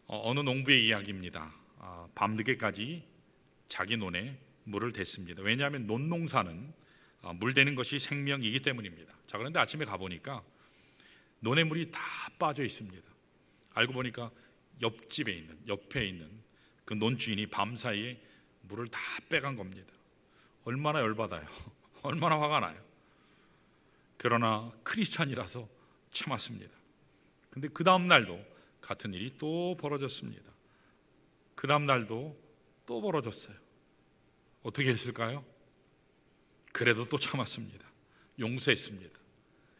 어느 농부의 이야기입니다. 밤늦게까지 자기 논에 물을 댔습니다. 왜냐하면 논농사는 물 대는 것이 생명이기 때문입니다. 자, 그런데 아침에 가보니까 논에 물이 다 빠져 있습니다. 알고 보니까 옆에 있는 그 논주인이 밤사이에 물을 다 빼간 겁니다. 얼마나 열받아요. 얼마나 화가 나요. 그러나 크리스찬이라서 참았습니다. 근데 그 다음 날도 같은 일이 또 벌어졌습니다. 그 다음 날도 또 벌어졌어요. 어떻게 했을까요? 그래도 또 참았습니다. 용서했습니다.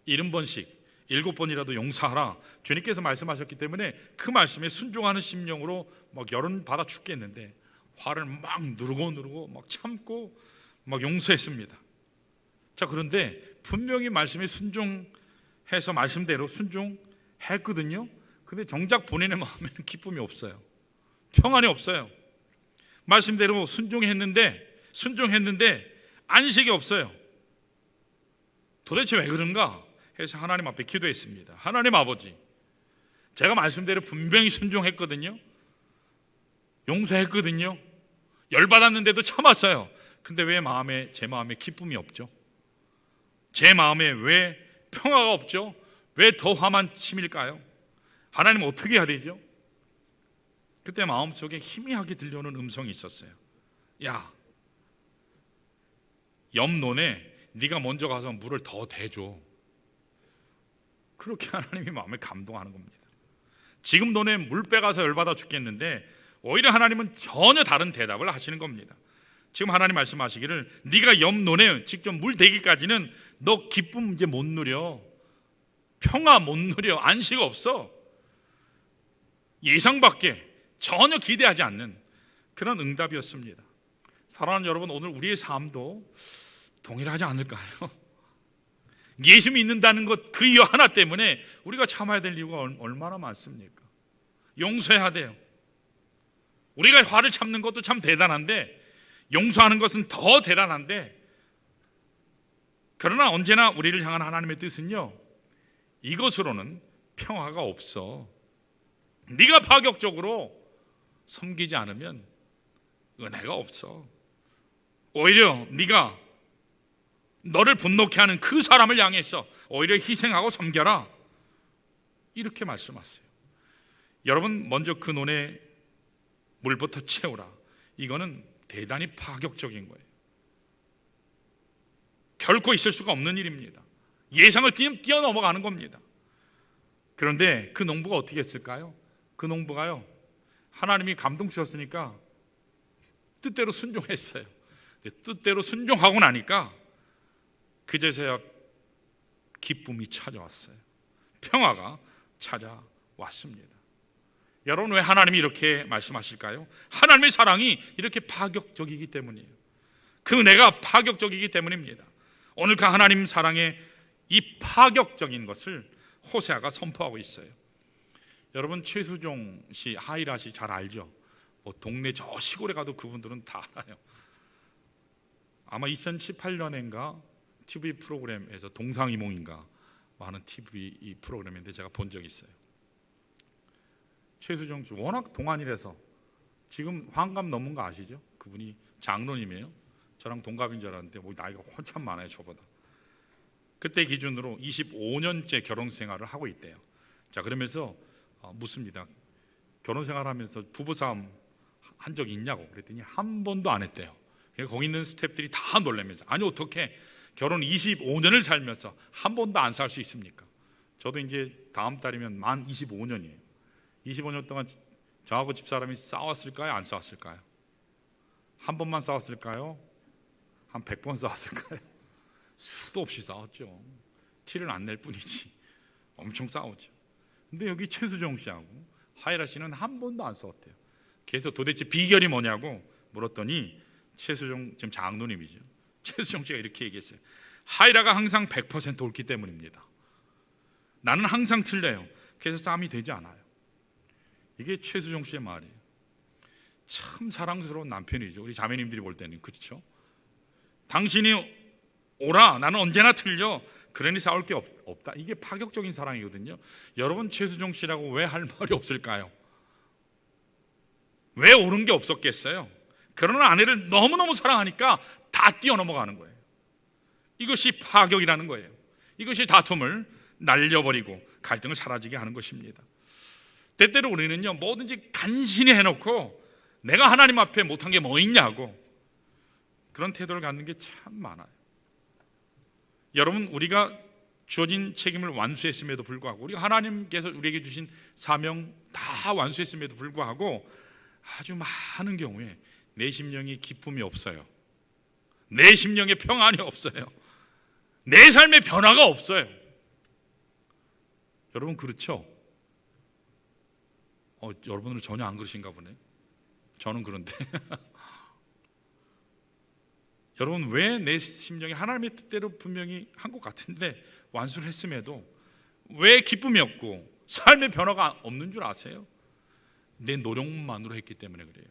70번씩 7번이라도 용서하라 주님께서 말씀하셨기 때문에 그 말씀에 순종하는 심령으로 막 열은 받아 죽겠는데 화를 막 누르고 막 참고 막 용서했습니다. 자, 그런데 분명히 말씀에 순종해서 말씀대로 순종했거든요. 근데 정작 본인의 마음에는 기쁨이 없어요. 평안이 없어요. 말씀대로 순종했는데 안식이 없어요. 도대체 왜 그런가 해서 하나님 앞에 기도했습니다. 하나님 아버지, 제가 말씀대로 분명히 순종했거든요. 용서했거든요. 열받았는데도 참았어요. 근데 왜 제 마음에 기쁨이 없죠? 제 마음에 왜 평화가 없죠? 왜 더 화만 치밀까요? 하나님 어떻게 해야 되죠? 그때 마음속에 희미하게 들려오는 음성이 있었어요. 야, 옆 논에 네가 먼저 가서 물을 더 대줘. 그렇게 하나님이 마음에 감동하는 겁니다. 지금 논에 물 빼가서 열받아 죽겠는데 오히려 하나님은 전혀 다른 대답을 하시는 겁니다. 지금 하나님 말씀하시기를 네가 옆 논에 직접 물 대기까지는 너 기쁨 이제 못 누려. 평화 못 누려. 안식 없어. 예상 밖에 전혀 기대하지 않는 그런 응답이었습니다. 사랑하는 여러분, 오늘 우리의 삶도 동일하지 않을까요? 예수 믿는다는 것 그 이유 하나 때문에 우리가 참아야 될 이유가 얼마나 많습니까? 용서해야 돼요. 우리가 화를 참는 것도 참 대단한데 용서하는 것은 더 대단한데, 그러나 언제나 우리를 향한 하나님의 뜻은요, 이것으로는 평화가 없어. 네가 파격적으로 섬기지 않으면 은혜가 없어. 오히려 네가 너를 분노케 하는 그 사람을 향해서 오히려 희생하고 섬겨라, 이렇게 말씀하세요. 여러분, 먼저 그 논에 물부터 채우라. 이거는 대단히 파격적인 거예요. 결코 있을 수가 없는 일입니다. 예상을 뛰어넘어가는 겁니다. 그런데 그 농부가 어떻게 했을까요? 그 농부가요, 하나님이 감동 주셨으니까 뜻대로 순종했어요. 뜻대로 순종하고 나니까 그제서야 기쁨이 찾아왔어요. 평화가 찾아왔습니다. 여러분, 왜 하나님이 이렇게 말씀하실까요? 하나님의 사랑이 이렇게 파격적이기 때문이에요. 그 은혜가 파격적이기 때문입니다. 오늘 그 하나님 사랑의 이 파격적인 것을 호세아가 선포하고 있어요. 여러분, 최수종 씨, 하이라 씨 잘 알죠? 동네 저 시골에 가도 그분들은 다 알아요. 아마 2018년인가 TV 프로그램에서 동상이몽인가 하는 TV 프로그램인데 제가 본 적이 있어요. 최수종 씨 워낙 동안이라서 지금 환갑 넘은 거 아시죠? 그분이 장로님이에요. 저랑 동갑인 줄 알았는데 나이가 한참 많아요, 저보다. 그때 기준으로 25년째 결혼 생활을 하고 있대요. 자, 그러면서 묻습니다. 결혼 생활하면서 부부싸움 한 적이 있냐고 그랬더니 한 번도 안 했대요. 거기 있는 스태프들이 다 놀라면서, 아니 어떻게 결혼 25년을 살면서 한 번도 안 싸울 수 있습니까? 저도 이제 다음 달이면 만 25년이에요. 25년 동안 저하고 집사람이 싸웠을까요? 안 싸웠을까요? 한 번만 싸웠을까요? 한 100번 싸웠을까요? 수도 없이 싸웠죠. 티를 안 낼 뿐이지 엄청 싸우죠. 근데 여기 최수종 씨하고 하이라 씨는 한 번도 안 싸웠대요. 그래서 도대체 비결이 뭐냐고 물었더니 최수종, 지금 장로님이죠, 최수종 씨가 이렇게 얘기했어요. 하이라가 항상 100% 옳기 때문입니다. 나는 항상 틀려요. 그래서 싸움이 되지 않아요. 이게 최수종 씨의 말이에요. 참 사랑스러운 남편이죠. 우리 자매님들이 볼 때는. 그렇죠? 당신이 오라, 나는 언제나 틀려, 그러니 싸울 게 없다. 이게 파격적인 사랑이거든요. 여러분, 최수종 씨라고 왜 할 말이 없을까요? 왜 옳은 게 없었겠어요? 그러나 아내를 너무너무 사랑하니까 다 뛰어넘어가는 거예요. 이것이 파격이라는 거예요. 이것이 다툼을 날려버리고 갈등을 사라지게 하는 것입니다. 때때로 우리는요, 뭐든지 간신히 해놓고 내가 하나님 앞에 못한 게 뭐 있냐고 그런 태도를 갖는 게 참 많아요. 여러분, 우리가 주어진 책임을 완수했음에도 불구하고, 우리가 하나님께서 우리에게 주신 사명 다 완수했음에도 불구하고 아주 많은 경우에 내 심령에 기쁨이 없어요. 내 심령에 평안이 없어요. 내 삶의 변화가 없어요. 여러분, 그렇죠? 여러분은 전혀 안 그러신가 보네. 저는 그런데 여러분, 왜 내 심령이 하나님의 뜻대로 분명히 한 것 같은데 완수를 했음에도 왜 기쁨이 없고 삶의 변화가 없는 줄 아세요? 내 노력만으로 했기 때문에 그래요.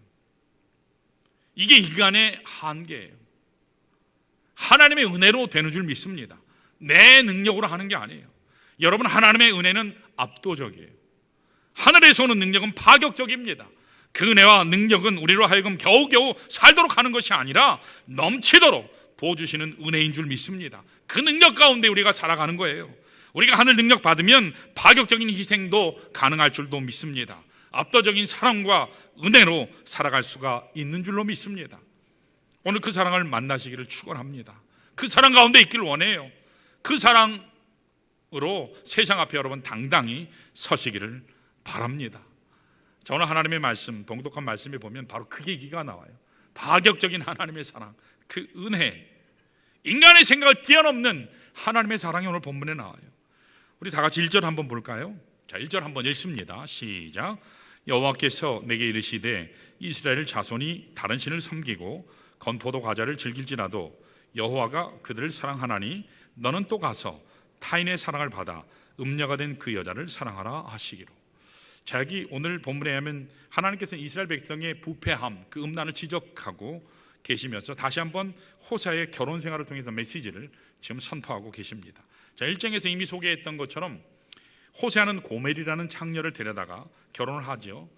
이게 인간의 한계예요. 하나님의 은혜로 되는 줄 믿습니다. 내 능력으로 하는 게 아니에요. 여러분, 하나님의 은혜는 압도적이에요. 하늘에서 오는 능력은 파격적입니다. 그 은혜와 능력은 우리로 하여금 겨우겨우 살도록 하는 것이 아니라 넘치도록 부어주시는 은혜인 줄 믿습니다. 그 능력 가운데 우리가 살아가는 거예요. 우리가 하늘 능력 받으면 파격적인 희생도 가능할 줄도 믿습니다. 압도적인 사랑과 은혜로 살아갈 수가 있는 줄로 믿습니다. 오늘 그 사랑을 만나시기를 축원합니다. 그 사랑 가운데 있기를 원해요. 그 사랑으로 세상 앞에 여러분 당당히 서시기를 바랍니다. 저는 하나님의 말씀, 봉독한 말씀에 보면 바로 그 얘기가 나와요. 파격적인 하나님의 사랑, 그 은혜, 인간의 생각을 뛰어넘는 하나님의 사랑이 오늘 본문에 나와요. 우리 다 같이 1절 한번 볼까요? 자, 1절 한번 읽습니다. 시작. 여호와께서 내게 이르시되 이스라엘 자손이 다른 신을 섬기고 건포도 과자를 즐길지라도 여호와가 그들을 사랑하나니 너는 또 가서 타인의 사랑을 받아 음녀가 된 그 여자를 사랑하라 하시기로. 자, 여기 오늘 본문에 하면 하나님께서는 이스라엘 백성의 부패함, 그 음란을 지적하고 계시면서 다시 한번 호세아의 결혼 생활을 통해서 메시지를 지금 선포하고 계십니다. 자, 1장에서 이미 소개했던 것처럼 호세아는 고멜이라는 창녀를 데려다가 결혼을 하죠.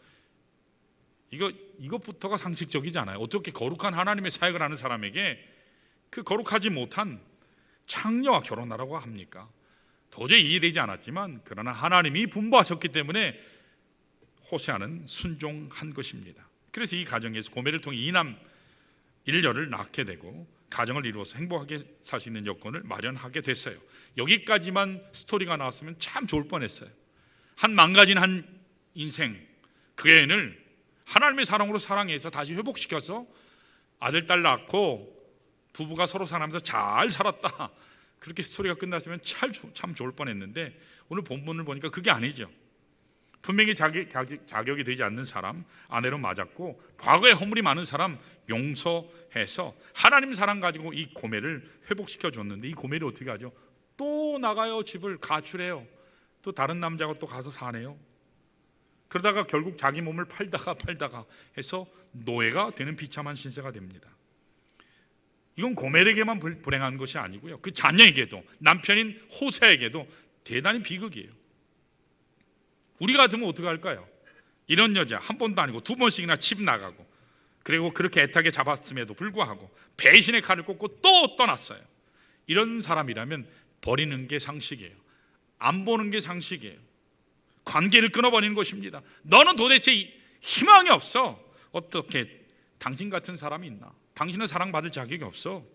이것부터가 상식적이지 않아요. 어떻게 거룩한 하나님의 사역을 하는 사람에게 그 거룩하지 못한 창녀와 결혼하라고 합니까? 도저히 이해되지 않았지만 그러나 하나님이 분부하셨기 때문에 호세아는 순종한 것입니다. 그래서 이 가정에서 고멜을 통해 이남 일녀를 낳게 되고 가정을 이루어서 행복하게 살 수 있는 여건을 마련하게 됐어요. 여기까지만 스토리가 나왔으면 참 좋을 뻔했어요. 한 망가진 한 인생, 그 애인을 하나님의 사랑으로 사랑해서 다시 회복시켜서 아들, 딸 낳고 부부가 서로 사랑하면서 잘 살았다, 그렇게 스토리가 끝났으면 참 좋을 뻔했는데 오늘 본문을 보니까 그게 아니죠. 분명히 자격이 되지 않는 사람 아내로 맞았고 과거에 허물이 많은 사람 용서해서 하나님 사랑 가지고 이 고멜을 회복시켜 줬는데 이 고멜이 어떻게 하죠? 또 나가요. 집을 가출해요. 또 다른 남자가 또 가서 사네요. 그러다가 결국 자기 몸을 팔다가 해서 노예가 되는 비참한 신세가 됩니다. 이건 고멜에게만 불행한 것이 아니고요, 그 자녀에게도, 남편인 호세에게도 대단히 비극이에요. 우리 같으면 어떻게 할까요? 이런 여자 한 번도 아니고 두 번씩이나 집 나가고, 그리고 그렇게 애타게 잡았음에도 불구하고 배신의 칼을 꽂고 또 떠났어요. 이런 사람이라면 버리는 게 상식이에요. 안 보는 게 상식이에요. 관계를 끊어버리는 것입니다. 너는 도대체 희망이 없어. 어떻게 당신 같은 사람이 있나? 당신은 사랑받을 자격이 없어.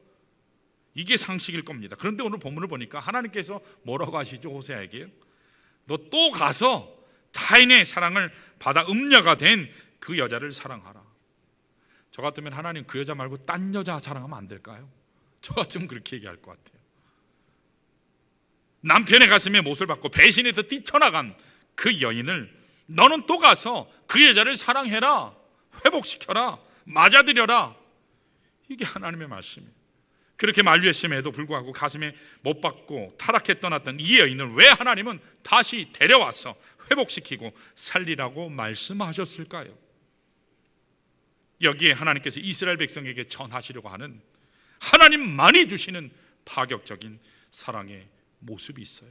이게 상식일 겁니다. 그런데 오늘 본문을 보니까 하나님께서 뭐라고 하시죠? 호세아에게요. 너 또 가서 타인의 사랑을 받아 음녀가 된 그 여자를 사랑하라. 저 같으면 하나님 그 여자 말고 딴 여자 사랑하면 안 될까요? 저 같으면 그렇게 얘기할 것 같아요. 남편의 가슴에 못을 박고 배신해서 뛰쳐나간 그 여인을 너는 또 가서 그 여자를 사랑해라, 회복시켜라, 맞아들여라. 이게 하나님의 말씀이에요. 그렇게 만류했음에도 불구하고 가슴에 못 박고 타락해 떠났던 이 여인을 왜 하나님은 다시 데려와서 회복시키고 살리라고 말씀하셨을까요? 여기에 하나님께서 이스라엘 백성에게 전하시려고 하는 하나님만이 주시는 파격적인 사랑의 모습이 있어요.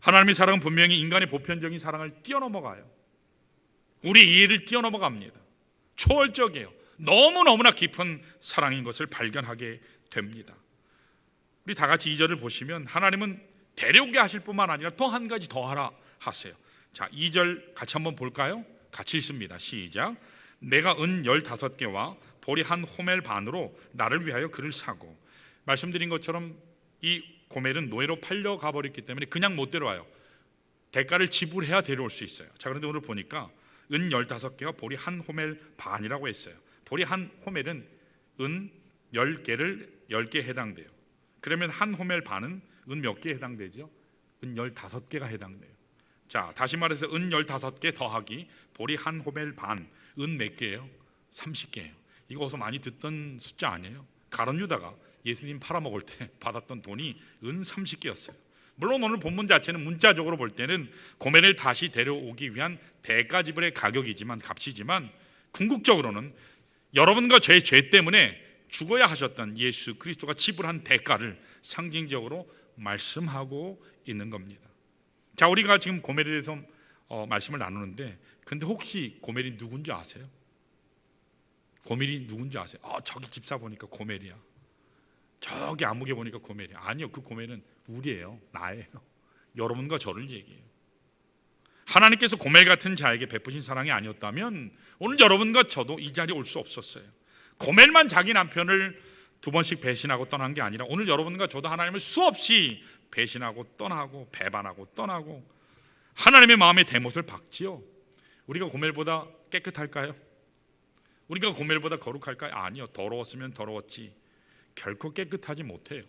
하나님의 사랑은 분명히 인간의 보편적인 사랑을 뛰어넘어가요. 우리 이해를 뛰어넘어갑니다. 초월적이에요. 너무너무나 깊은 사랑인 것을 발견하게 됩니다. 우리 다 같이 2절을 보시면 하나님은 데려오게 하실 뿐만 아니라 또 한 가지 더 하라 하세요. 자, 2절 같이 한번 볼까요? 같이 읽습니다. 시작. 내가 은 15개와 보리 한 호멜 반으로 나를 위하여 그를 사고. 말씀드린 것처럼 이 고멜은 노예로 팔려가 버렸기 때문에 그냥 못 데려와요. 대가를 지불해야 데려올 수 있어요. 자, 그런데 오늘 보니까 은 15개와 보리 한 호멜 반이라고 했어요. 보리 한 호멜은 은 10개 해당돼요. 그러면 한 호멜 반은 은 몇 개 해당되죠? 은 15개가 해당돼요. 자, 다시 말해서 은 15개 더하기 보리 한 호멜 반, 은 몇 개예요? 30개예요. 이거 어디서 많이 듣던 숫자 아니에요? 가룟 유다가 예수님 팔아먹을 때 받았던 돈이 은 30개였어요. 물론 오늘 본문 자체는 문자적으로 볼 때는 고멜을 다시 데려오기 위한 대가 지불의 가격이지만, 값이지만, 궁극적으로는 여러분과 제 죄 때문에 죽어야 하셨던 예수 그리스도가 지불한 대가를 상징적으로 말씀하고 있는 겁니다. 자, 우리가 지금 고멜에 대해서 말씀을 나누는데, 근데 혹시 고멜이 누군지 아세요? 고멜이 누군지 아세요? 저기 집사 보니까 고멜이야. 저기 안목에 보니까 고멜이야. 아니요, 그 고멜은 우리예요. 나예요. 여러분과 저를 얘기해요. 하나님께서 고멜 같은 자에게 베푸신 사랑이 아니었다면 오늘 여러분과 저도 이 자리에 올 수 없었어요. 고멜만 자기 남편을 2번씩 배신하고 떠난 게 아니라 오늘 여러분과 저도 하나님을 수없이 배신하고 떠나고 배반하고 떠나고 하나님의 마음에 대못을 박지요. 우리가 고멜보다 깨끗할까요? 우리가 고멜보다 거룩할까요? 아니요. 더러웠으면 더러웠지 결코 깨끗하지 못해요.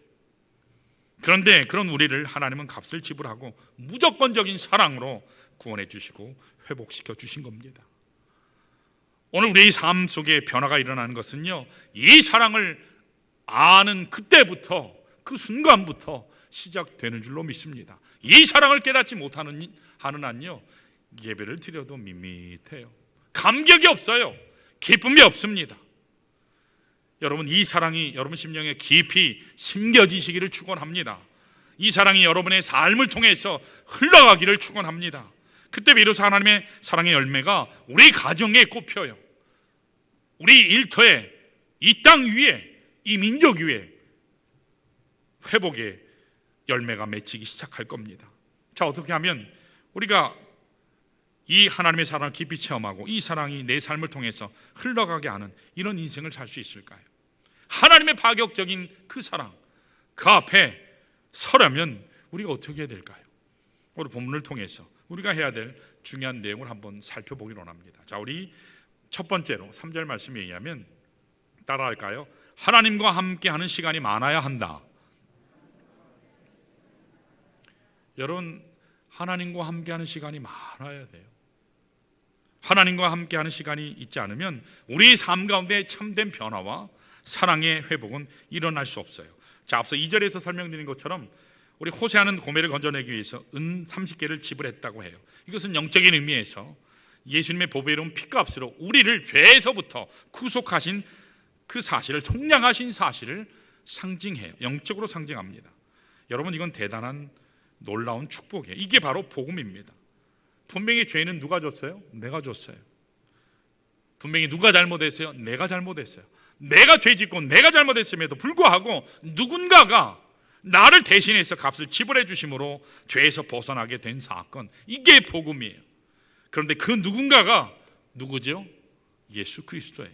그런데 그런 우리를 하나님은 값을 지불하고 무조건적인 사랑으로 구원해 주시고 회복시켜 주신 겁니다. 오늘 우리의 삶 속에 변화가 일어나는 것은요, 이 사랑을 아는 그때부터, 그 순간부터 시작되는 줄로 믿습니다. 이 사랑을 깨닫지 못하는 한은요, 예배를 드려도 밋밋해요. 감격이 없어요. 기쁨이 없습니다. 여러분, 이 사랑이 여러분 심령에 깊이 심겨지시기를 축원합니다. 이 사랑이 여러분의 삶을 통해서 흘러가기를 축원합니다. 그때 비로소 하나님의 사랑의 열매가 우리 가정에 꼽혀요. 우리 일터에, 이 땅 위에, 이 민족 위에 회복의 열매가 맺히기 시작할 겁니다. 자, 어떻게 하면 우리가 이 하나님의 사랑을 깊이 체험하고 이 사랑이 내 삶을 통해서 흘러가게 하는 이런 인생을 살 수 있을까요? 하나님의 파격적인 그 사랑, 그 앞에 서려면 우리가 어떻게 해야 될까요? 오늘 본문을 통해서 우리가 해야 될 중요한 내용을 한번 살펴보기로 합니다. 자, 우리 첫 번째로 3절 말씀에 의하면 따라할까요? 하나님과 함께하는 시간이 많아야 한다. 여러분, 하나님과 함께하는 시간이 많아야 돼요. 하나님과 함께하는 시간이 있지 않으면 우리 삶 가운데 참된 변화와 사랑의 회복은 일어날 수 없어요. 자, 앞서 2절에서 설명드린 것처럼 우리 호세아는 고멜을 건져내기 위해서 은 30개를 지불했다고 해요. 이것은 영적인 의미에서 예수님의 보배로운 피값으로 우리를 죄에서부터 구속하신 그 사실을, 속량하신 사실을 상징해요. 영적으로 상징합니다. 여러분, 이건 대단한 놀라운 축복이에요. 이게 바로 복음입니다. 분명히 죄는 누가 줬어요? 내가 줬어요. 분명히 누가 잘못했어요? 내가 잘못했어요. 내가 죄 짓고 내가 잘못했음에도 불구하고 누군가가 나를 대신해서 값을 지불해 주심으로 죄에서 벗어나게 된 사건, 이게 복음이에요. 그런데 그 누군가가 누구죠? 예수 그리스도예요.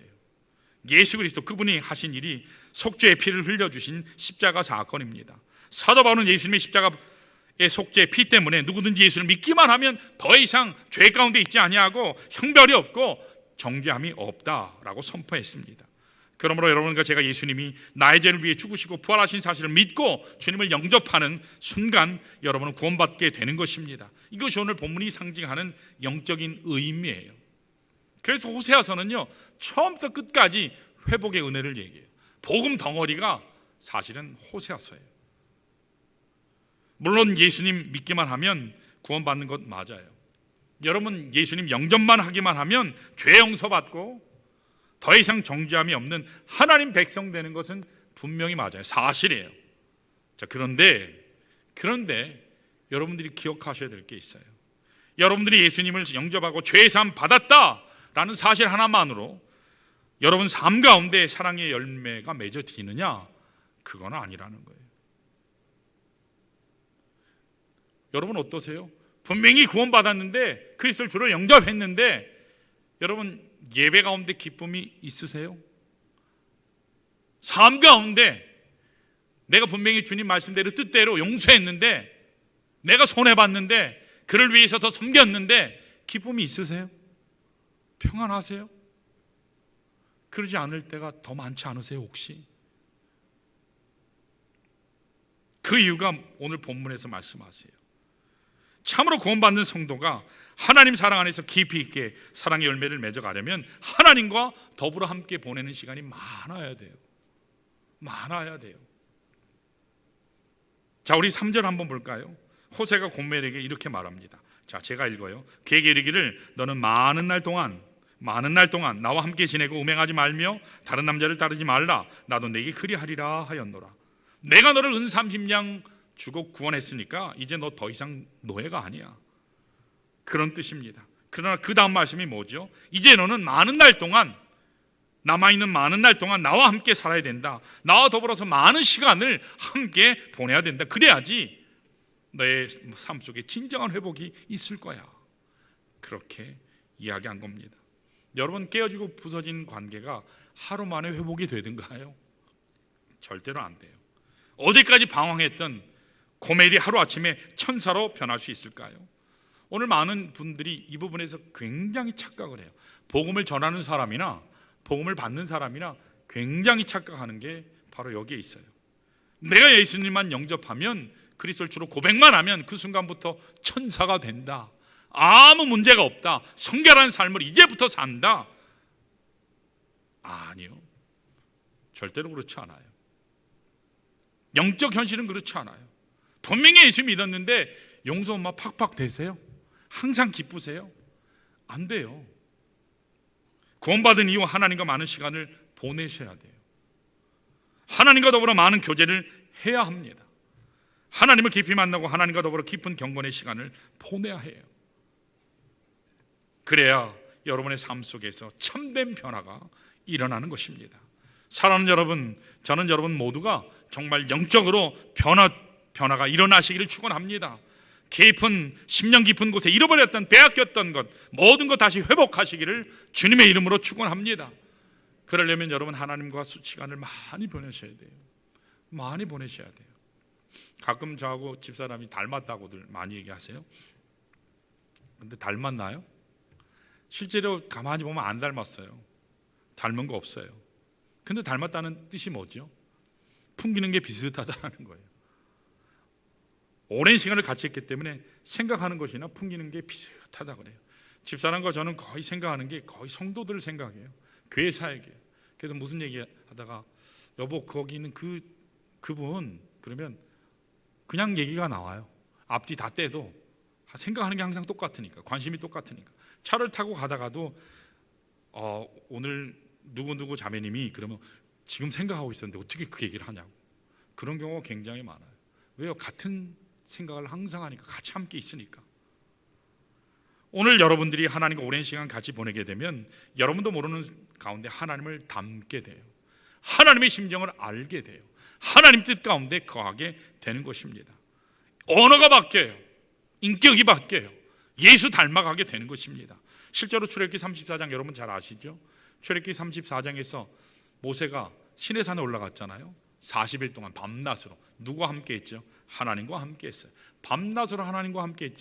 예수 그리스도, 그분이 하신 일이 속죄의 피를 흘려주신 십자가 사건입니다. 사도 바울은 예수님의 십자가의 속죄의 피 때문에 누구든지 예수를 믿기만 하면 더 이상 죄 가운데 있지 아니하고 형벌이 없고 정죄함이 없다라고 선포했습니다. 그러므로 여러분과 제가 예수님이 나의 죄를 위해 죽으시고 부활하신 사실을 믿고 주님을 영접하는 순간 여러분은 구원받게 되는 것입니다. 이것이 오늘 본문이 상징하는 영적인 의미예요. 그래서 호세아서는요, 처음부터 끝까지 회복의 은혜를 얘기해요. 복음 덩어리가 사실은 호세아서예요. 물론 예수님 믿기만 하면 구원받는 것 맞아요. 여러분, 예수님 영접만 하기만 하면 죄 용서받고 더 이상 정죄함이 없는 하나님 백성 되는 것은 분명히 맞아요. 사실이에요. 자, 그런데 여러분들이 기억하셔야 될 게 있어요. 여러분들이 예수님을 영접하고 죄 사함 받았다라는 사실 하나만으로 여러분 삶 가운데 사랑의 열매가 맺어지느냐? 그건 아니라는 거예요. 여러분 어떠세요? 분명히 구원받았는데 그리스도를 주로 영접했는데 여러분 예배 가운데 기쁨이 있으세요? 삶 가운데 내가 분명히 주님 말씀대로 뜻대로 용서했는데, 내가 손해봤는데, 그를 위해서 더 섬겼는데 기쁨이 있으세요? 평안하세요? 그러지 않을 때가 더 많지 않으세요 혹시? 그 이유가 오늘 본문에서 말씀하세요. 참으로 구원받는 성도가 하나님 사랑 안에서 깊이 있게 사랑의 열매를 맺어가려면 하나님과 더불어 함께 보내는 시간이 많아야 돼요. 많아야 돼요. 자, 우리 3절 한번 볼까요? 호세가 고멜에게 이렇게 말합니다. 자, 제가 읽어요. 그에게 이르기를 너는 많은 날 동안 나와 함께 지내고 음행하지 말며 다른 남자를 따르지 말라. 나도 내게 그리하리라 하였노라. 내가 너를 은 30냥 주고 구원했으니까 이제 너 더 이상 노예가 아니야. 그런 뜻입니다. 그러나 그 다음 말씀이 뭐죠? 이제 너는 많은 날 동안, 남아있는 많은 날 동안 나와 함께 살아야 된다. 나와 더불어서 많은 시간을 함께 보내야 된다. 그래야지 너의 삶 속에 진정한 회복이 있을 거야. 그렇게 이야기한 겁니다. 여러분, 깨어지고 부서진 관계가 하루 만에 회복이 되든가요? 절대로 안 돼요. 어제까지 방황했던 고멜이 하루아침에 천사로 변할 수 있을까요? 오늘 많은 분들이 이 부분에서 굉장히 착각을 해요. 복음을 전하는 사람이나 복음을 받는 사람이나 굉장히 착각하는 게 바로 여기에 있어요. 내가 예수님만 영접하면, 그리스도를 주로 고백만 하면 그 순간부터 천사가 된다. 아무 문제가 없다. 성결한 삶을 이제부터 산다. 아니요. 절대로 그렇지 않아요. 영적 현실은 그렇지 않아요. 분명히 예수 믿었는데 용서 막 팍팍 되세요? 항상 기쁘세요? 안 돼요. 구원받은 이후 하나님과 많은 시간을 보내셔야 돼요. 하나님과 더불어 많은 교제를 해야 합니다. 하나님을 깊이 만나고 하나님과 더불어 깊은 경건의 시간을 보내야 해요. 그래야 여러분의 삶 속에서 참된 변화가 일어나는 것입니다. 사랑하는 여러분, 저는 여러분 모두가 정말 영적으로 변화가 일어나시기를 축원합니다. 깊은 심령 깊은 곳에 잃어버렸던, 빼앗겼던 것, 모든 것 다시 회복하시기를 주님의 이름으로 축원합니다. 그러려면 여러분 하나님과 시간을 많이 보내셔야 돼요. 많이 보내셔야 돼요. 가끔 저하고 집사람이 닮았다고들 많이 얘기하세요. 근데 닮았나요? 실제로 가만히 보면 안 닮았어요. 닮은 거 없어요. 근데 닮았다는 뜻이 뭐죠? 풍기는 게 비슷하다는 거예요. 오랜 시간을 같이 했기 때문에 생각하는 것이나 풍기는 게 비슷하다 그래요. 집사람과 저는 거의 생각하는 게 거의 성도들을 생각해요. 교회 사역이에요. 그래서 무슨 얘기 하다가 여보 거기 있는 그분 그러면 그냥 얘기가 나와요. 앞뒤 다 떼도 생각하는 게 항상 똑같으니까, 관심이 똑같으니까. 차를 타고 가다가도 오늘 누구누구 자매님이 그러면 지금 생각하고 있었는데 어떻게 그 얘기를 하냐고. 그런 경우가 굉장히 많아요. 왜요? 같은 생각을 항상 하니까, 같이 함께 있으니까. 오늘 여러분들이 하나님과 오랜 시간 같이 보내게 되면 여러분도 모르는 가운데 하나님을 닮게 돼요. 하나님의 심정을 알게 돼요. 하나님 뜻 가운데 거하게 되는 것입니다. 언어가 바뀌어요. 인격이 바뀌어요. 예수 닮아가게 되는 것입니다. 실제로 출애굽기 34장 여러분 잘 아시죠? 출애굽기 34장에서 모세가 시내산에 올라갔잖아요. 40일 동안 밤낮으로 누구와 함께 했죠? 하나님과 함께 했어요. 밤낮으로 하나님과 함께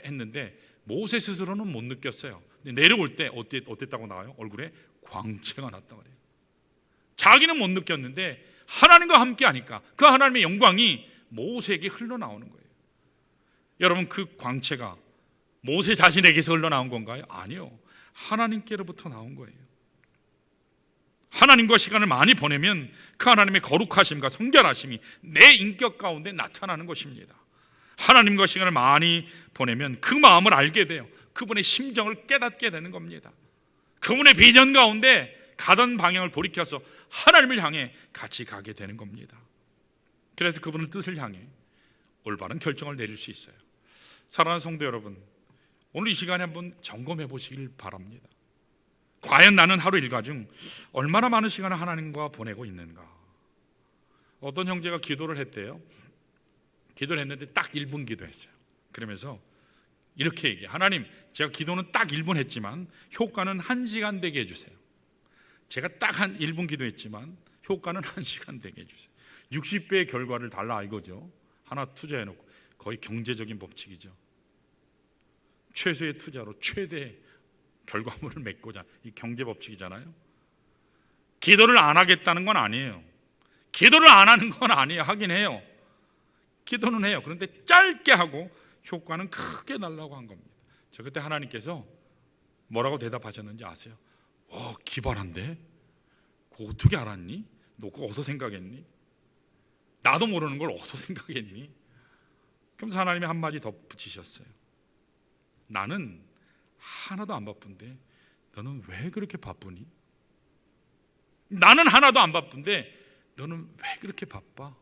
했는데 모세 스스로는 못 느꼈어요. 근데 내려올 때 어땠다고 나와요? 얼굴에 광채가 났다고 그래요. 자기는 못 느꼈는데 하나님과 함께 하니까 그 하나님의 영광이 모세에게 흘러나오는 거예요. 여러분, 그 광채가 모세 자신에게서 흘러나온 건가요? 아니요. 하나님께로부터 나온 거예요. 하나님과 시간을 많이 보내면 그 하나님의 거룩하심과 성결하심이 내 인격 가운데 나타나는 것입니다. 하나님과 시간을 많이 보내면 그 마음을 알게 돼요. 그분의 심정을 깨닫게 되는 겁니다. 그분의 비전 가운데 가던 방향을 돌이켜서 하나님을 향해 같이 가게 되는 겁니다. 그래서 그분의 뜻을 향해 올바른 결정을 내릴 수 있어요. 사랑하는 성도 여러분, 오늘 이 시간에 한번 점검해 보시길 바랍니다. 과연 나는 하루 일과 중 얼마나 많은 시간을 하나님과 보내고 있는가? 어떤 형제가 기도를 했대요. 기도를 했는데 딱 1분 기도했어요. 그러면서 이렇게 얘기해. 하나님, 제가 기도는 딱 1분 했지만 효과는 1시간 되게 해주세요. 제가 딱 한 1분 기도했지만 효과는 1시간 되게 해주세요. 60배의 결과를 달라 이거죠. 하나 투자해놓고. 거의 경제적인 법칙이죠. 최소의 투자로 최대 결과물을 맺고자, 이 경제 법칙이잖아요. 기도를 안 하겠다는 건 아니에요. 기도를 안 하는 건 아니에요. 하긴 해요. 기도는 해요. 그런데 짧게 하고 효과는 크게 달라고 한 겁니다. 저 그때 하나님께서 뭐라고 대답하셨는지 아세요? 기발한데? 그거 어떻게 알았니? 너 그거 어디서 생각했니? 나도 모르는 걸 어디서 생각했니? 그러면서 하나님이 한마디 더 붙이셨어요. 나는 하나도 안 바쁜데 너는 왜 그렇게 바쁘니? 나는 하나도 안 바쁜데 너는 왜 그렇게 바빠?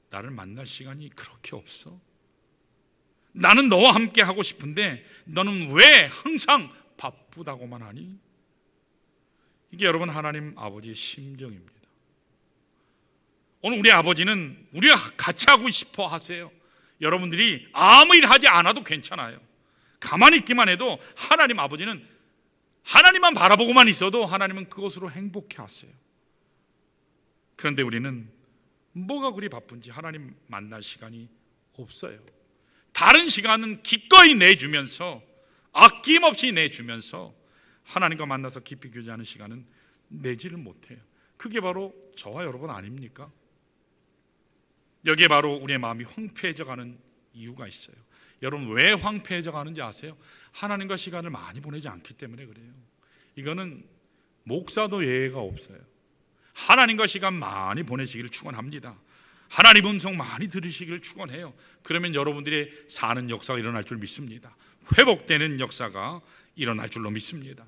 나를 만날 시간이 그렇게 없어? 나는 너와 함께 하고 싶은데 너는 왜 항상 바쁘다고만 하니? 이게 여러분 하나님 아버지의 심정입니다. 오늘 우리 아버지는 우리가 같이 하고 싶어 하세요. 여러분들이 아무 일 하지 않아도 괜찮아요. 가만히 있기만 해도 하나님 아버지는 하나님만 바라보고만 있어도 하나님은 그것으로 행복해 하세요. 그런데 우리는 뭐가 그리 바쁜지 하나님 만날 시간이 없어요. 다른 시간은 기꺼이 내주면서 아낌없이 내주면서 하나님과 만나서 깊이 교제하는 시간은 내지를 못해요. 그게 바로 저와 여러분 아닙니까? 여기에 바로 우리의 마음이 황폐해져 가는 이유가 있어요. 여러분 왜 황폐해져 가는지 아세요? 하나님과 시간을 많이 보내지 않기 때문에 그래요. 이거는 목사도 예외가 없어요. 하나님과 시간 많이 보내시기를 축원합니다. 하나님 음성 많이 들으시기를 축원해요. 그러면 여러분들의 사는 역사가 일어날 줄 믿습니다. 회복되는 역사가 일어날 줄로 믿습니다.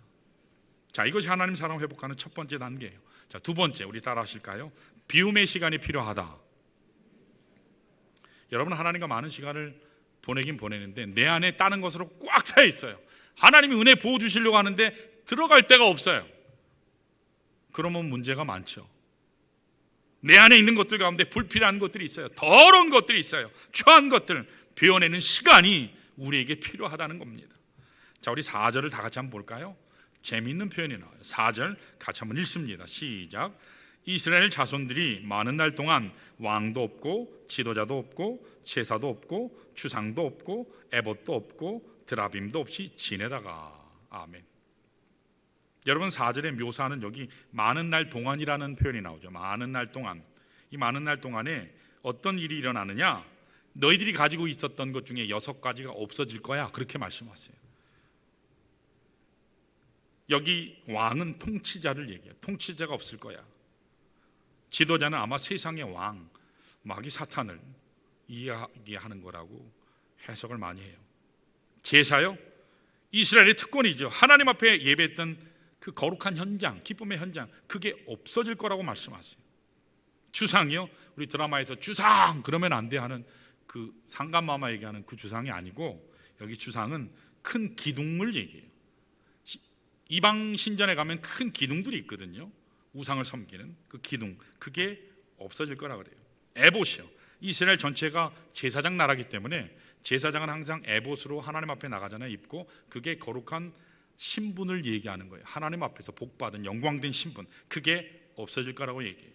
자, 이것이 하나님 사랑 회복하는 첫 번째 단계예요. 자, 두 번째 우리 따라 하실까요? 비움의 시간이 필요하다. 여러분 하나님과 많은 시간을 보내긴 보내는데 내 안에 다른 것으로 꽉 차 있어요. 하나님이 은혜 부어주시려고 하는데 들어갈 데가 없어요. 그러면 문제가 많죠. 내 안에 있는 것들 가운데 불필요한 것들이 있어요. 더러운 것들이 있어요. 추한 것들 비워내는 시간이 우리에게 필요하다는 겁니다. 자, 우리 4절을 다 같이 한번 볼까요? 재미있는 표현이 나와요. 4절 같이 한번 읽습니다. 시작. 이스라엘 자손들이 많은 날 동안 왕도 없고 지도자도 없고 제사도 없고 주상도 없고 에봇도 없고 드라빔도 없이 지내다가. 아멘. 여러분 4절에 묘사하는 여기 많은 날 동안이라는 표현이 나오죠. 많은 날 동안. 이 많은 날 동안에 어떤 일이 일어나느냐? 너희들이 가지고 있었던 것 중에 6가지가 없어질 거야. 그렇게 말씀하세요. 여기 왕은 통치자를 얘기해요. 통치자가 없을 거야. 지도자는 아마 세상의 왕, 마귀 사탄을 이야기하는 거라고 해석을 많이 해요. 제사요? 이스라엘의 특권이죠. 하나님 앞에 예배했던 그 거룩한 현장, 기쁨의 현장, 그게 없어질 거라고 말씀하세요. 주상이요? 우리 드라마에서 주상 그러면 안 돼 하는 그 상감마마 얘기하는 그 주상이 아니고 여기 주상은 큰 기둥을 얘기해요. 이방 신전에 가면 큰 기둥들이 있거든요. 우상을 섬기는 그 기둥, 그게 없어질 거라 그래요. 에봇이요. 이스라엘 전체가 제사장 나라기 때문에 제사장은 항상 에봇으로 하나님 앞에 나가잖아요. 입고 그게 거룩한 신분을 얘기하는 거예요. 하나님 앞에서 복받은 영광된 신분, 그게 없어질 거라고 얘기해요.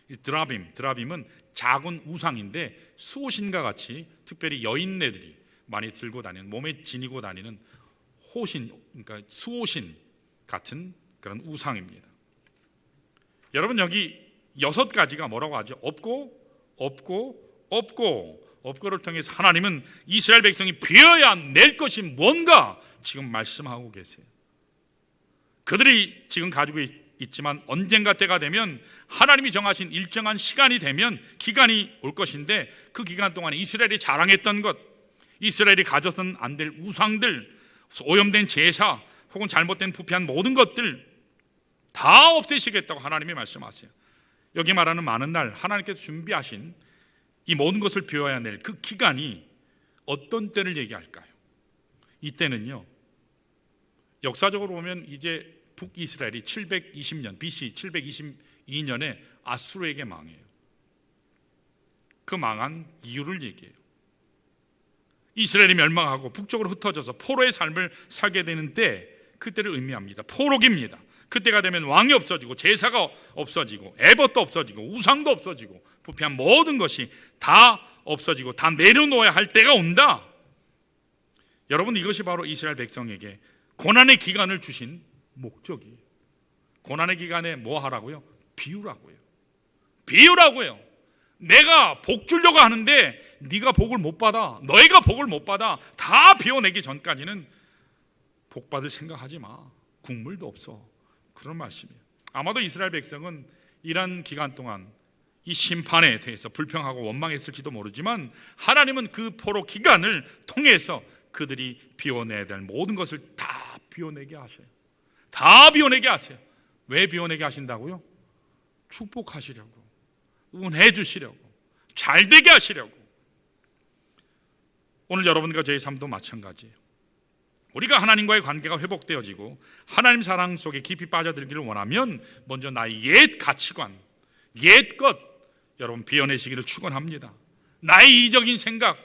이 드라빔은 작은 우상인데 수호신과 같이 특별히 여인네들이 많이 들고 다니는, 몸에 지니고 다니는 호신, 그러니까 수호신 같은 그런 우상입니다. 여러분 여기 6가지가 뭐라고 하죠? 없고를 통해서 하나님은 이스라엘 백성이 비워야 낼 것이 뭔가 지금 말씀하고 계세요. 그들이 지금 가지고 있지만 언젠가 때가 되면 하나님이 정하신 일정한 시간이 되면 기간이 올 것인데 그 기간 동안에 이스라엘이 자랑했던 것, 이스라엘이 가져서는 안 될 우상들, 오염된 제사 혹은 잘못된 부패한 모든 것들 다 없애시겠다고 하나님이 말씀하세요. 여기 말하는 많은 날 하나님께서 준비하신 이 모든 것을 비워야 낼 그 기간이 어떤 때를 얘기할까요? 이때는요 역사적으로 보면 이제 북이스라엘이 720년 BC 722년에 아수르에게 망해요. 그 망한 이유를 얘기해요. 이스라엘이 멸망하고 북쪽으로 흩어져서 포로의 삶을 살게 되는 때, 그때를 의미합니다. 포로기입니다. 그때가 되면 왕이 없어지고 제사가 없어지고 에봇도 없어지고 우상도 없어지고 부패한 모든 것이 다 없어지고 다 내려놓아야 할 때가 온다. 여러분, 이것이 바로 이스라엘 백성에게 고난의 기간을 주신 목적이에요. 고난의 기간에 뭐 하라고요? 비우라고요. 비우라고요. 내가 복 주려고 하는데 네가 복을 못 받아, 너희가 복을 못 받아. 다 비워내기 전까지는 복 받을 생각하지 마. 국물도 없어. 그런 말씀이에요. 아마도 이스라엘 백성은 이런 기간 동안 이 심판에 대해서 불평하고 원망했을지도 모르지만, 하나님은 그 포로 기간을 통해서 그들이 비워내야 될 모든 것을 다 비워내게 하셔요. 다 비워내게 하세요. 왜 비워내게 하신다고요? 축복하시려고, 응원해 주시려고, 잘 되게 하시려고. 오늘 여러분과 저의 삶도 마찬가지예요. 우리가 하나님과의 관계가 회복되어지고 하나님 사랑 속에 깊이 빠져들기를 원하면 먼저 나의 옛 가치관, 옛 것 여러분 비워내시기를 축원합니다. 나의 이적인 생각,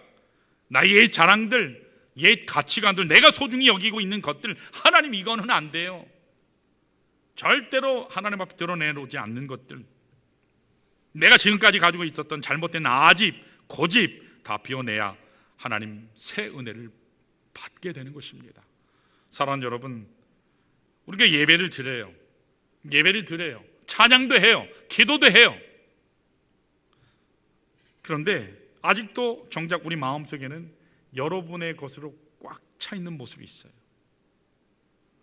나의 옛 자랑들, 옛 가치관들, 내가 소중히 여기고 있는 것들, 하나님 이거는 안 돼요. 절대로 하나님 앞에 드러내놓지 않는 것들, 내가 지금까지 가지고 있었던 잘못된 아집, 고집 다 비워내야 하나님 새 은혜를 받게 되는 것입니다. 사랑하는 여러분, 우리가 예배를 드려요. 예배를 드려요. 찬양도 해요. 기도도 해요. 그런데 아직도 정작 우리 마음속에는 여러분의 것으로 꽉 차 있는 모습이 있어요.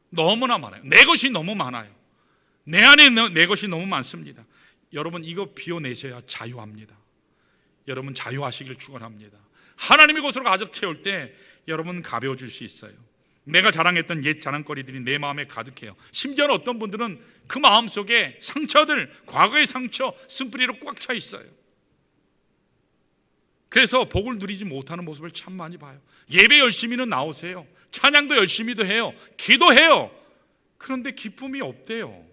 너무나 많아요. 내 것이 너무 많아요. 내 안에 내 것이 너무 많습니다. 여러분, 이거 비워내셔야 자유합니다. 여러분 자유하시길 축원합니다. 하나님의 것으로 가득 채울 때 여러분 가벼워질 수 있어요. 내가 자랑했던 옛 자랑거리들이 내 마음에 가득해요. 심지어는 어떤 분들은 그 마음속에 상처들, 과거의 상처, 쓴뿌리로 꽉 차 있어요. 그래서 복을 누리지 못하는 모습을 참 많이 봐요. 예배 열심히는 나오세요. 찬양도 열심히도 해요. 기도해요. 그런데 기쁨이 없대요.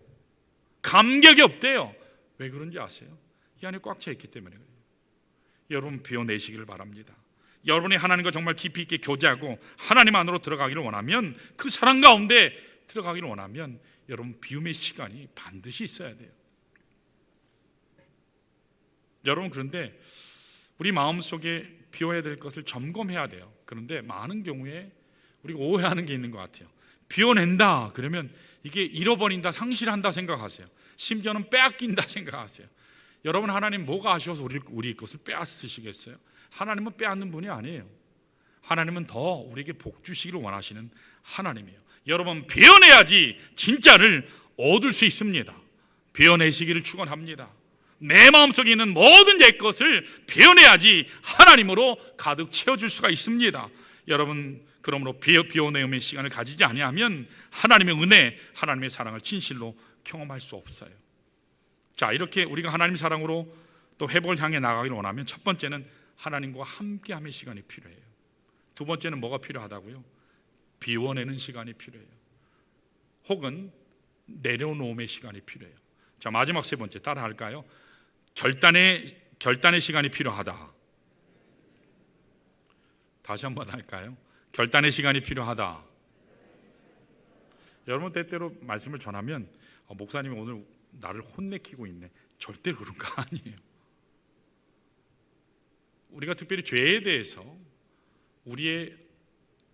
감격이 없대요. 왜 그런지 아세요? 이 안에 꽉 차 있기 때문에 그래요. 여러분 비워내시기를 바랍니다. 여러분이 하나님과 정말 깊이 있게 교제하고 하나님 안으로 들어가기를 원하면, 그 사랑 가운데 들어가기를 원하면 여러분 비움의 시간이 반드시 있어야 돼요. 여러분, 그런데 우리 마음속에 비워야 될 것을 점검해야 돼요. 그런데 많은 경우에 우리가 오해하는 게 있는 것 같아요. 비워낸다 그러면 이게 잃어버린다, 상실한다 생각하세요. 심지어는 빼앗긴다 생각하세요. 여러분, 하나님 뭐가 아쉬워서 우리 것을 빼앗으시겠어요? 하나님은 빼앗는 분이 아니에요. 하나님은 더 우리에게 복 주시기를 원하시는 하나님이에요. 여러분, 비워내야지 진짜를 얻을 수 있습니다. 비워내시기를 축원합니다. 내 마음속에 있는 모든 옛 것을 비워내야지 하나님으로 가득 채워줄 수가 있습니다. 여러분, 그러므로 비워내음의 시간을 가지지 아니하면 하나님의 은혜, 하나님의 사랑을 진실로 경험할 수 없어요. 자, 이렇게 우리가 하나님의 사랑으로 또 회복을 향해 나가기를 원하면, 첫 번째는 하나님과 함께함의 시간이 필요해요. 두 번째는 뭐가 필요하다고요? 비워내는 시간이 필요해요. 혹은 내려놓음의 시간이 필요해요. 자, 마지막 세 번째 따라 할까요? 결단의 시간이 필요하다. 다시 한번 할까요? 결단의 시간이 필요하다. 여러분, 때때로 말씀을 전하면 목사님이 오늘 나를 혼내키고 있네. 절대 그런 거 아니에요. 우리가 특별히 죄에 대해서, 우리의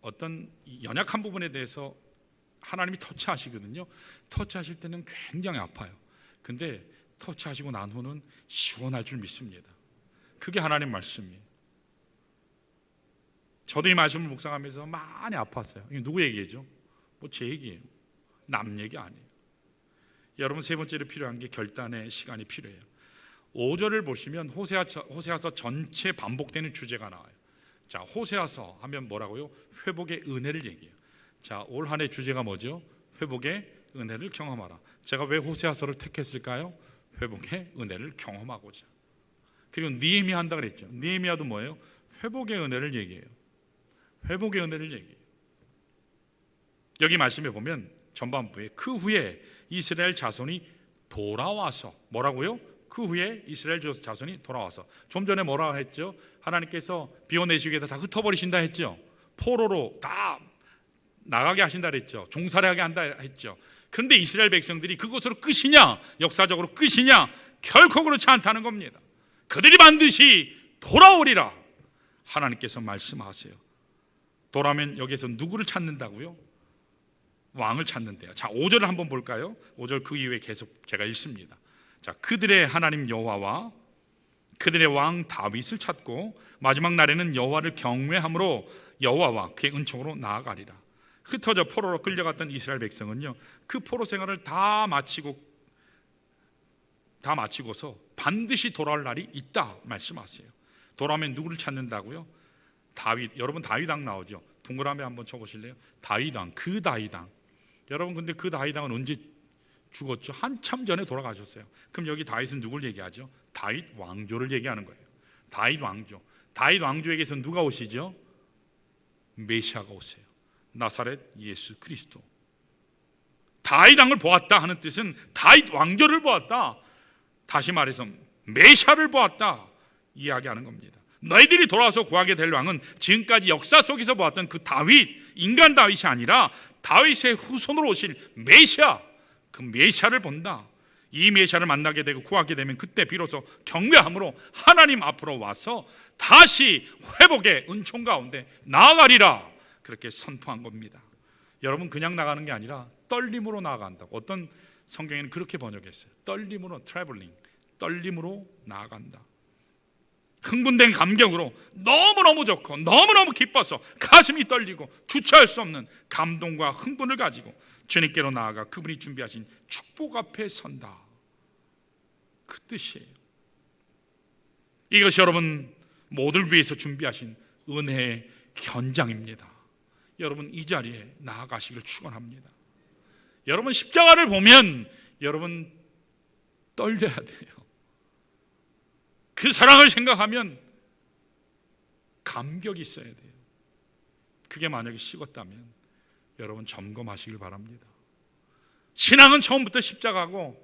어떤 연약한 부분에 대해서 하나님이 터치하시거든요. 터치하실 때는 굉장히 아파요. 근데 터치하시고 난 후는 시원할 줄 믿습니다. 그게 하나님 말씀이에요. 저도 이 말씀을 묵상하면서 많이 아팠어요. 이게 누구 얘기죠? 뭐 제 얘기예요. 남 얘기 아니에요. 여러분, 세 번째로 필요한 게 결단의 시간이 필요해요. 5절을 보시면 호세아서 전체 반복되는 주제가 나와요. 자, 호세아서 하면 뭐라고요? 회복의 은혜를 얘기해요. 자, 올 한 해 주제가 뭐죠? 회복의 은혜를 경험하라. 제가 왜 호세아서를 택했을까요? 회복의 은혜를 경험하고자. 그리고 느헤미야 한다 그랬죠. 느헤미야도 뭐예요? 회복의 은혜를 얘기해요. 회복의 은혜를 얘기해요. 여기 말씀해 보면 전반부에 그 후에 이스라엘 자손이 돌아와서, 뭐라고요? 그 후에 이스라엘 자손이 돌아와서, 좀 전에 뭐라 했죠? 하나님께서 비워내시기 위해서 다 흩어버리신다 했죠. 포로로 다 나가게 하신다 했죠. 종살이하게 한다 했죠. 그런데 이스라엘 백성들이 그것으로 끝이냐? 역사적으로 끝이냐? 결코 그렇지 않다는 겁니다. 그들이 반드시 돌아오리라 하나님께서 말씀하세요. 돌아오면 여기에서 누구를 찾는다고요? 왕을 찾는데요. 자, 5절을 한번 볼까요? 5절 그 이후에 계속 제가 읽습니다. 자, 그들의 하나님 여호와와 그들의 왕 다윗을 찾고 마지막 날에는 여호와를 경외함으로 여호와와 그의 은총으로 나아가리라. 흩어져 포로로 끌려갔던 이스라엘 백성은요, 그 포로 생활을 다 마치고서 반드시 돌아올 날이 있다 말씀하세요. 돌아오면 누구를 찾는다고요? 다윗. 여러분 다윗왕 나오죠? 동그라미 한번 쳐보실래요? 다윗왕, 그 다윗왕. 여러분 근데 그 다윗왕은 언제 죽었죠? 한참 전에 돌아가셨어요. 그럼 여기 다윗은 누굴 얘기하죠? 다윗 왕조를 얘기하는 거예요. 다윗 왕조. 다윗 왕조에게서 누가 오시죠? 메시아가 오세요. 나사렛 예수 그리스도. 다윗 왕을 보았다 하는 뜻은 다윗 왕조를 보았다, 다시 말해서 메시아를 보았다 이야기하는 겁니다. 너희들이 돌아와서 구하게 될 왕은 지금까지 역사 속에서 보았던 그 다윗, 인간 다윗이 아니라 다윗의 후손으로 오실 메시아, 그 메시아를 본다. 이 메시아를 만나게 되고 구하게 되면 그때 비로소 경외함으로 하나님 앞으로 와서 다시 회복의 은총 가운데 나아가리라, 그렇게 선포한 겁니다. 여러분 그냥 나가는 게 아니라 떨림으로 나아간다고. 어떤 성경에는 그렇게 번역했어요. 떨림으로, 트래블링, 떨림으로 나아간다. 흥분된 감격으로 너무너무 좋고 너무너무 기뻐서 가슴이 떨리고 주체할 수 없는 감동과 흥분을 가지고 주님께로 나아가 그분이 준비하신 축복 앞에 선다, 그 뜻이에요. 이것이 여러분 모두를 위해서 준비하신 은혜의 현장입니다. 여러분 이 자리에 나아가시길 축원합니다. 여러분 십자가를 보면 여러분 떨려야 돼요. 그 사랑을 생각하면 감격이 있어야 돼요. 그게 만약에 식었다면 여러분 점검하시길 바랍니다. 신앙은 처음부터 십자가고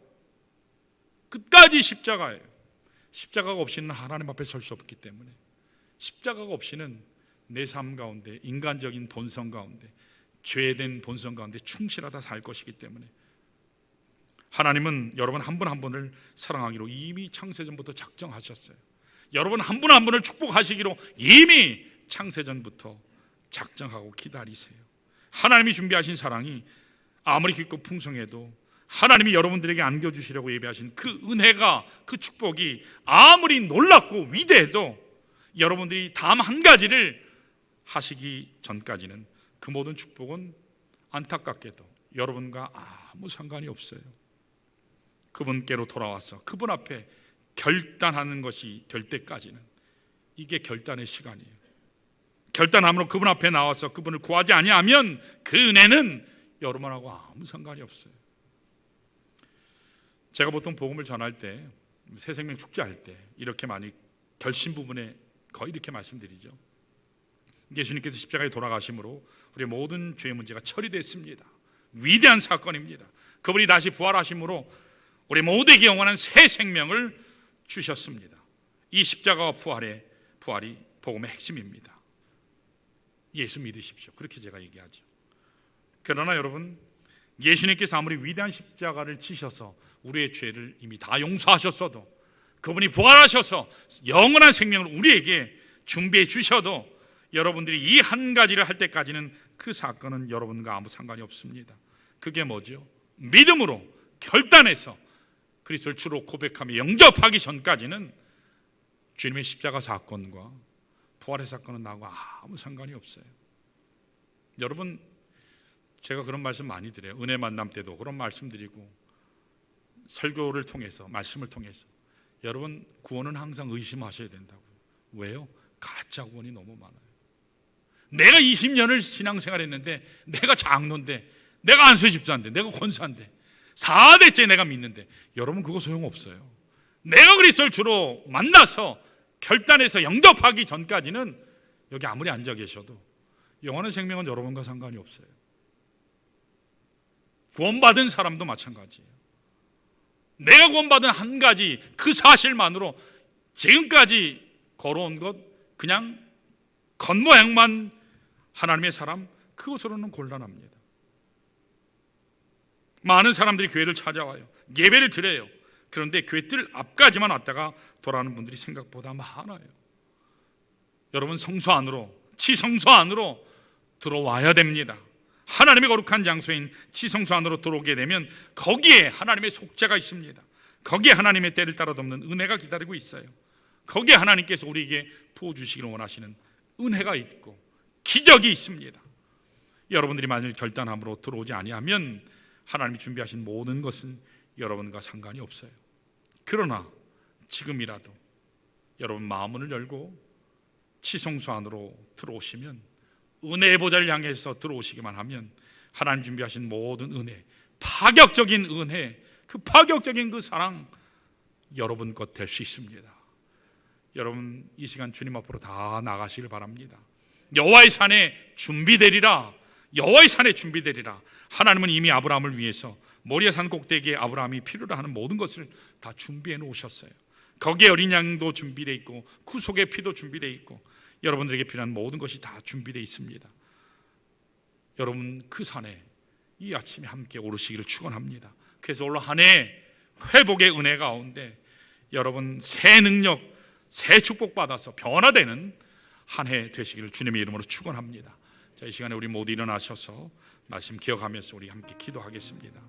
끝까지 십자가예요. 십자가가 없이는 하나님 앞에 설 수 없기 때문에, 십자가가 없이는 내 삶 가운데, 인간적인 본성 가운데, 죄된 본성 가운데 충실하다 살 것이기 때문에 하나님은 여러분 한 분 한 분을 사랑하기로 이미 창세전부터 작정하셨어요. 여러분 한 분 한 분을 축복하시기로 이미 창세전부터 작정하고 기다리세요. 하나님이 준비하신 사랑이 아무리 깊고 풍성해도 하나님이 여러분들에게 안겨주시려고 예배하신 그 은혜가, 그 축복이 아무리 놀랍고 위대해도 여러분들이 다음 한 가지를 하시기 전까지는 그 모든 축복은 안타깝게도 여러분과 아무 상관이 없어요. 그분께로 돌아와서 그분 앞에 결단하는 것이 될 때까지는 이게 결단의 시간이에요. 결단함으로 그분 앞에 나와서 그분을 구하지 아니하면 그 은혜는 여러분하고 아무 상관이 없어요. 제가 보통 복음을 전할 때, 새생명 축제할 때 이렇게 많이 결심 부분에 거의 이렇게 말씀드리죠. 예수님께서 십자가에 돌아가심으로 우리의 모든 죄의 문제가 처리됐습니다. 위대한 사건입니다. 그분이 다시 부활하심으로 우리 모두에게 영원한 새 생명을 주셨습니다. 이 십자가와 부활이 복음의 핵심입니다. 예수 믿으십시오. 그렇게 제가 얘기하죠. 그러나 여러분, 예수님께서 아무리 위대한 십자가를 지셔서 우리의 죄를 이미 다 용서하셨어도, 그분이 부활하셔서 영원한 생명을 우리에게 준비해 주셔도 여러분들이 이 한 가지를 할 때까지는 그 사건은 여러분과 아무 상관이 없습니다. 그게 뭐죠? 믿음으로 결단해서 그리스도를 주로 고백하며 영접하기 전까지는 주님의 십자가 사건과 부활의 사건은 나하고 아무 상관이 없어요. 여러분, 제가 그런 말씀 많이 드려요. 은혜 만남 때도 그런 말씀 드리고, 설교를 통해서, 말씀을 통해서 여러분 구원은 항상 의심하셔야 된다고요. 왜요? 가짜 구원이 너무 많아요. 내가 20년을 신앙생활했는데, 내가 장로인데, 내가 안수 집사인데, 내가 권사인데, 4대째 내가 믿는데, 여러분 그거 소용없어요. 내가 그리스도를 주로 만나서 결단해서 영접하기 전까지는 여기 아무리 앉아 계셔도 영원한 생명은 여러분과 상관이 없어요. 구원받은 사람도 마찬가지예요. 내가 구원받은 한 가지 그 사실만으로 지금까지 걸어온 것 그냥 겉모양만 하나님의 사람, 그것으로는 곤란합니다. 많은 사람들이 교회를 찾아와요. 예배를 드려요. 그런데 교회 뜰 앞까지만 왔다가 돌아오는 분들이 생각보다 많아요. 여러분, 성소 안으로, 지성소 안으로 들어와야 됩니다. 하나님의 거룩한 장소인 지성소 안으로 들어오게 되면 거기에 하나님의 속죄가 있습니다. 거기에 하나님의 때를 따라 덮는 은혜가 기다리고 있어요. 거기에 하나님께서 우리에게 부어주시기를 원하시는 은혜가 있고 기적이 있습니다. 여러분들이 만일 결단함으로 들어오지 아니하면 하나님이 준비하신 모든 것은 여러분과 상관이 없어요. 그러나 지금이라도 여러분 마음문을 열고 지성소 안으로 들어오시면, 은혜의 보좌를 향해서 들어오시기만 하면 하나님 준비하신 모든 은혜, 파격적인 은혜, 그 파격적인 그 사랑 여러분 것 될 수 있습니다. 여러분, 이 시간 주님 앞으로 다 나가시길 바랍니다. 여호와의 산에 준비되리라. 여호와의 산에 준비되리라. 하나님은 이미 아브라함을 위해서 모리아 산 꼭대기에 아브라함이 필요로 하는 모든 것을 다 준비해 놓으셨어요. 거기에 어린 양도 준비되어 있고 구속의 피도 준비되어 있고 여러분들에게 필요한 모든 것이 다 준비되어 있습니다. 여러분, 그 산에 이 아침에 함께 오르시기를 축원합니다. 그래서 올 한 해 회복의 은혜 가운데 여러분 새 능력, 새 축복 받아서 변화되는 한 해 되시기를 주님의 이름으로 축원합니다. 자, 이 시간에 우리 모두 일어나셔서 말씀 기억하면서 우리 함께 기도하겠습니다.